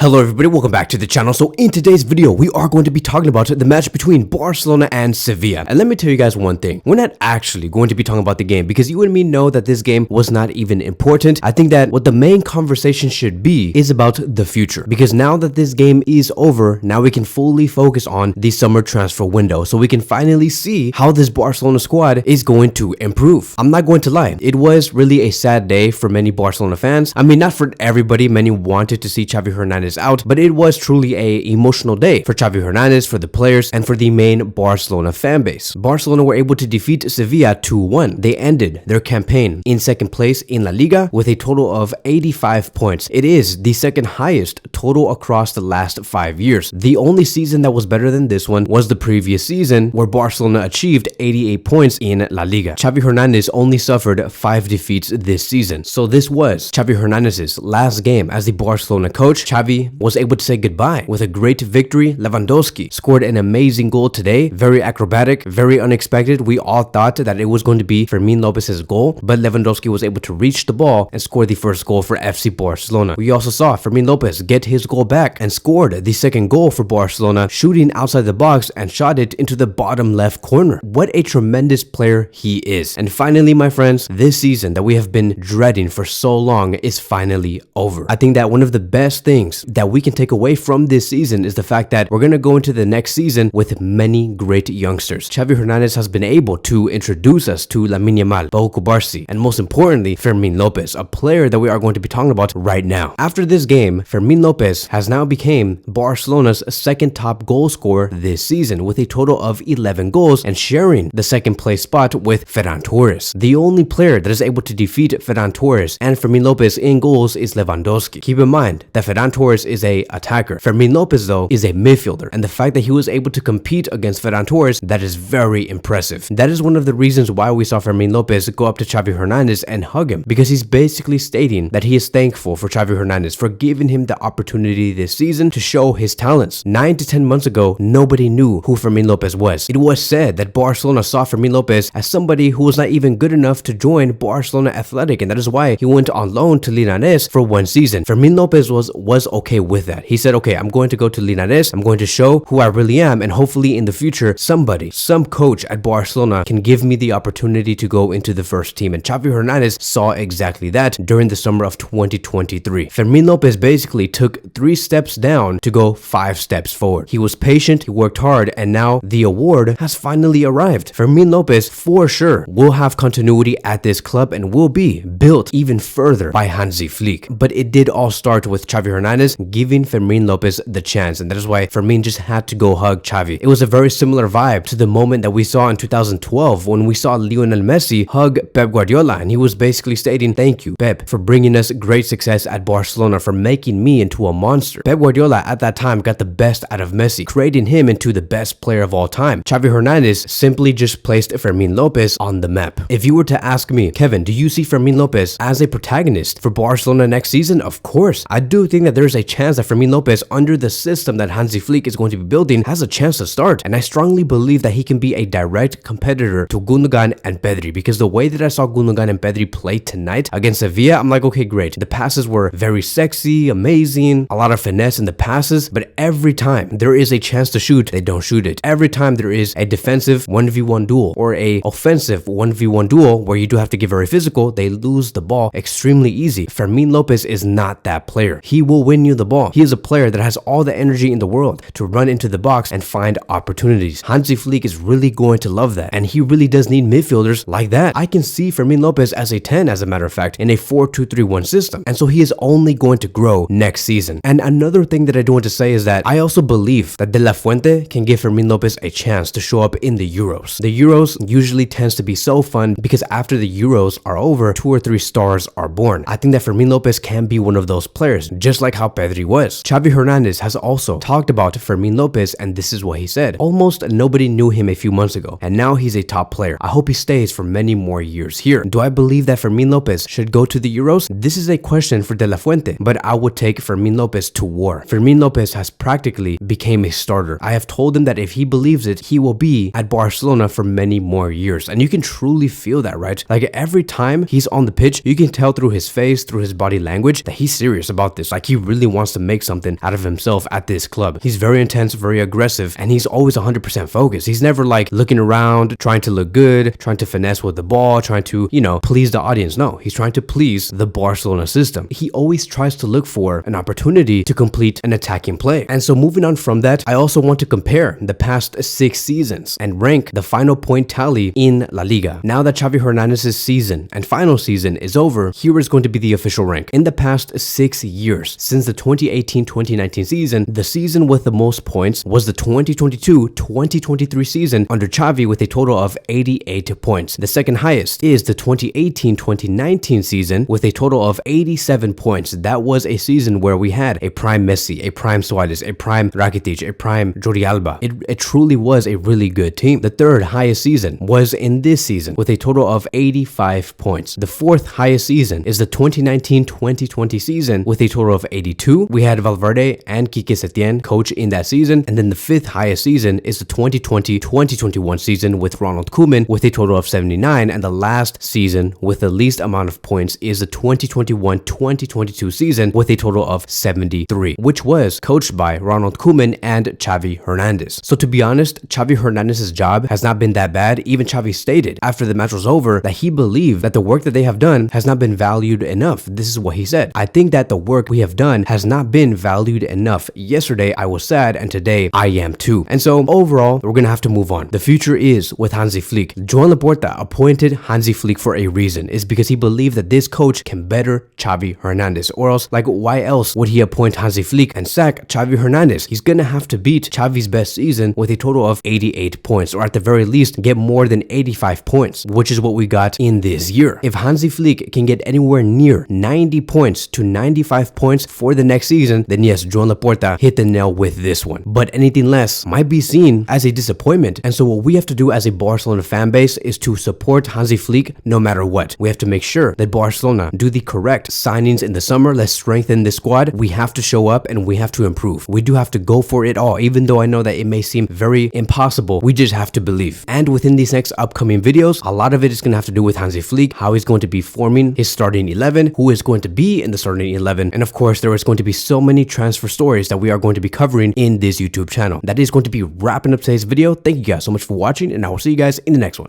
Hello everybody, welcome back to the channel. So in today's video, we are going to be talking about the match between Barcelona and Sevilla. And let me tell you guys one thing. We're not actually going to be talking about the game because you and me know that this game was not even important. I think that what the main conversation should be is about the future. Because now that this game is over, now we can fully focus on the summer transfer window. So we can finally see how this Barcelona squad is going to improve. I'm not going to lie. It was really a sad day for many Barcelona fans. I mean, not for everybody. Many wanted to see Xavi Hernandez out, but it was truly a emotional day for Xavi Hernandez, for the players, and for the main Barcelona fan base. Barcelona were able to defeat Sevilla 2-1. They ended their campaign in second place in La Liga with a total of 85 points. It is the second highest total across the last 5 years. The only season that was better than this one was the previous season, where Barcelona achieved 88 points in La Liga. Xavi Hernandez only suffered 5 defeats this season. So this was Xavi Hernandez's last game as the Barcelona coach. Xavi was able to say goodbye with a great victory. Lewandowski scored an amazing goal today, very acrobatic, very unexpected. We all thought that it was going to be Fermin Lopez's goal, but Lewandowski was able to reach the ball and score the first goal for FC Barcelona. We also saw Fermin Lopez get his goal back and scored the second goal for Barcelona, shooting outside the box and shot it into the bottom left corner. What a tremendous player he is. And finally, my friends, this season that we have been dreading for so long is finally over. I think that one of the best things that we can take away from this season is the fact that we're going to go into the next season with many great youngsters. Xavi Hernandez has been able to introduce us to Lamine Yamal, Pau Cubarsí, and most importantly, Fermin Lopez, a player that we are going to be talking about right now. After this game, Fermin Lopez has now become Barcelona's second top goal scorer this season with a total of 11 goals and sharing the second place spot with Ferran Torres. The only player that is able to defeat Ferran Torres and Fermin Lopez in goals is Lewandowski. Keep in mind that Ferran Torres is a attacker. Fermin Lopez, though, is a midfielder, and the fact that he was able to compete against Ferran Torres, that is very impressive. That is one of the reasons why we saw Fermin Lopez go up to Xavi Hernandez and hug him, because he's basically stating that he is thankful for Xavi Hernandez for giving him the opportunity this season to show his talents. 9 to 10 months ago, nobody knew who Fermin Lopez was. It was said that Barcelona saw Fermin Lopez as somebody who was not even good enough to join Barcelona Athletic, and that is why he went on loan to Linares for one season. Fermin Lopez was okay with that. He said, okay, I'm going to go to Linares, I'm going to show who I really am, and hopefully in the future, some coach at Barcelona can give me the opportunity to go into the first team. And Xavi Hernandez saw exactly that during the summer of 2023. Fermin Lopez basically took 3 steps down to go 5 steps forward. He was patient, he worked hard, and now the award has finally arrived. Fermin Lopez, for sure, will have continuity at this club and will be built even further by Hansi Flick. But it did all start with Xavi Hernandez giving Fermin Lopez the chance, and that is why Fermin just had to go hug Xavi. It was a very similar vibe to the moment that we saw in 2012 when we saw Lionel Messi hug Pep Guardiola, and he was basically stating, thank you, Pep, for bringing us great success at Barcelona, for making me into a monster. Pep Guardiola at that time got the best out of Messi, creating him into the best player of all time. Xavi Hernandez simply just placed Fermin Lopez on the map. If you were to ask me, Kevin, do you see Fermin Lopez as a protagonist for Barcelona next season? Of course. I do think that there's a chance that Fermin Lopez, under the system that Hansi Flick is going to be building, has a chance to start, and I strongly believe that he can be a direct competitor to Gundogan and Pedri, because the way that I saw Gundogan and Pedri play tonight against Sevilla, I'm like, okay, great. The passes were very sexy, amazing, a lot of finesse in the passes, but every time there is a chance to shoot, they don't shoot it. Every time there is a defensive 1v1 duel or a offensive 1v1 duel where you do have to get very physical, they lose the ball extremely easy. Fermin Lopez is not that player. He will win you the ball. He is a player that has all the energy in the world to run into the box and find opportunities. Hansi Flick is really going to love that, and he really does need midfielders like that. I can see Fermin Lopez as a 10, as a matter of fact, in a 4-2-3-1 system, and so he is only going to grow next season. And another thing that I do want to say is that I also believe that De La Fuente can give Fermin Lopez a chance to show up in the Euros. The Euros usually tends to be so fun because after the Euros are over, 2 or 3 stars are born. I think that Fermin Lopez can be one of those players, just like how Pedri was. Xavi Hernandez has also talked about Fermin Lopez, and this is what he said. Almost nobody knew him a few months ago, and now he's a top player. I hope he stays for many more years here. Do I believe that Fermin Lopez should go to the Euros? This is a question for De La Fuente, but I would take Fermin Lopez to war. Fermin Lopez has practically become a starter. I have told him that if he believes it, he will be at Barcelona for many more years, and you can truly feel that, right? Like every time he's on the pitch, you can tell through his face, through his body language, that he's serious about this. Like he really wants to make something out of himself at this club. He's very intense, very aggressive, and he's always 100% focused. He's never like looking around, trying to look good, trying to finesse with the ball, trying to, please the audience. No, he's trying to please the Barcelona system. He always tries to look for an opportunity to complete an attacking play. And so moving on from that, I also want to compare the past 6 seasons and rank the final point tally in La Liga. Now that Xavi Hernandez's season and final season is over, here is going to be the official rank. In the past 6 years, since the 2018-2019 season, the season with the most points was the 2022-2023 season under Xavi with a total of 88 points. The second highest is the 2018-2019 season with a total of 87 points. That was a season where we had a prime Messi, a prime Suarez, a prime Rakitic, a prime Jordi Alba. It truly was a really good team. The third highest season was in this season with a total of 85 points. The fourth highest season is the 2019-2020 season with a total of 82. We had Valverde and Quique Setién coach in that season. And then the fifth highest season is the 2020-2021 season with Ronald Koeman with a total of 79. And the last season with the least amount of points is the 2021-2022 season with a total of 73, which was coached by Ronald Koeman and Xavi Hernandez. So to be honest, Xavi Hernandez's job has not been that bad. Even Xavi stated after the match was over that he believed that the work that they have done has not been valued enough. This is what he said. I think that the work we have done has not been valued enough. Yesterday I was sad and today I am too. And so overall, we're gonna have to move on. The future is with Hansi Flick. Joan Laporta appointed Hansi Flick for a reason. It's because he believed that this coach can better Xavi Hernandez, or else like why else would he appoint Hansi Flick and sack Xavi Hernandez? He's gonna have to beat Xavi's best season with a total of 88 points, or at the very least get more than 85 points, which is what we got in this year. If Hansi Flick can get anywhere near 90 points to 95 points for the next season, then yes, Joan Laporta hit the nail with this one. But anything less might be seen as a disappointment. And so what we have to do as a Barcelona fan base is to support Hansi Flick no matter what. We have to make sure that Barcelona do the correct signings in the summer. Let's strengthen the squad. We have to show up and we have to improve. We do have to go for it all, even though I know that it may seem very impossible. We just have to believe. And within these next upcoming videos, a lot of it is going to have to do with Hansi Flick, how he's going to be forming his starting 11, who is going to be in the starting 11. And of course, there is going to be so many transfer stories that we are going to be covering in this YouTube channel. That is going to be wrapping up today's video. Thank you guys so much for watching, and I will see you guys in the next one.